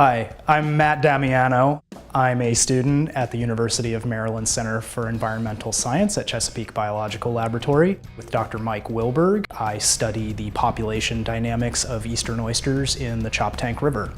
Hi, I'm Matt Damiano. I'm a student at the University of Maryland Center for Environmental Science at Chesapeake Biological Laboratory. With Dr. Mike Wilberg, I study the population dynamics of eastern oysters in the Choptank River.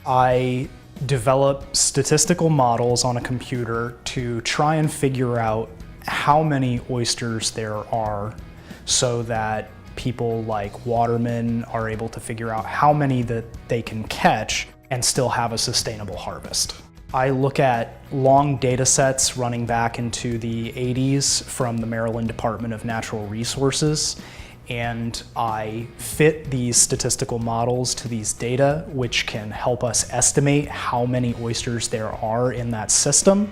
I develop statistical models on a computer to try and figure out how many oysters there are so that people like watermen are able to figure out how many that they can catch and still have a sustainable harvest. I look at long data sets running back into the 80s from the Maryland Department of Natural Resources, and I fit these statistical models to these data, which can help us estimate how many oysters there are in that system.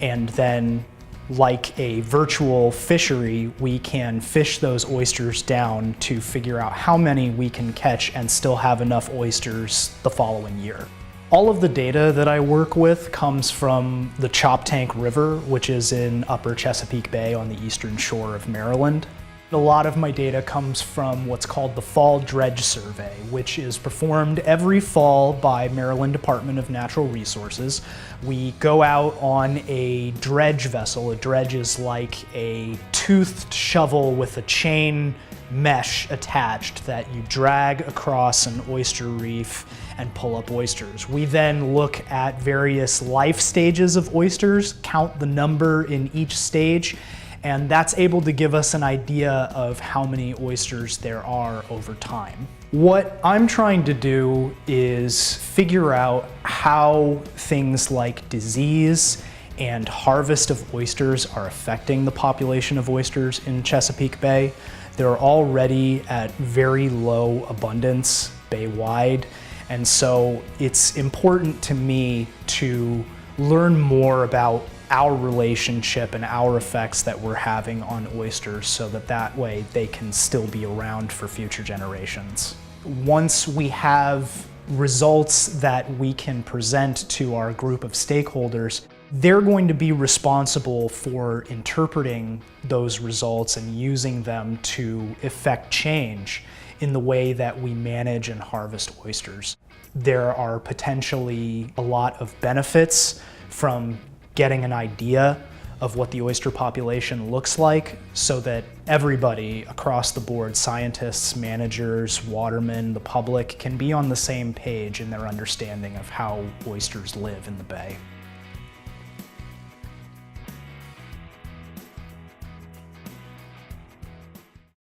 And then, like a virtual fishery, we can fish those oysters down to figure out how many we can catch and still have enough oysters the following year. All of the data that I work with comes from the Choptank River, which is in Upper Chesapeake Bay on the eastern shore of Maryland. A lot of my data comes from what's called the Fall Dredge Survey, which is performed every fall by Maryland Department of Natural Resources. We go out on a dredge vessel. A dredge is like a toothed shovel with a chain mesh attached that you drag across an oyster reef and pull up oysters. We then look at various life stages of oysters, count the number in each stage, and that's able to give us an idea of how many oysters there are over time. What I'm trying to do is figure out how things like disease and harvest of oysters are affecting the population of oysters in Chesapeake Bay. They're already at very low abundance bay-wide, and so it's important to me to learn more about our relationship and our effects that we're having on oysters so that way they can still be around for future generations. Once we have results that we can present to our group of stakeholders, they're going to be responsible for interpreting those results and using them to effect change in the way that we manage and harvest oysters. There are potentially a lot of benefits from getting an idea of what the oyster population looks like so that everybody across the board, scientists, managers, watermen, the public, can be on the same page in their understanding of how oysters live in the bay.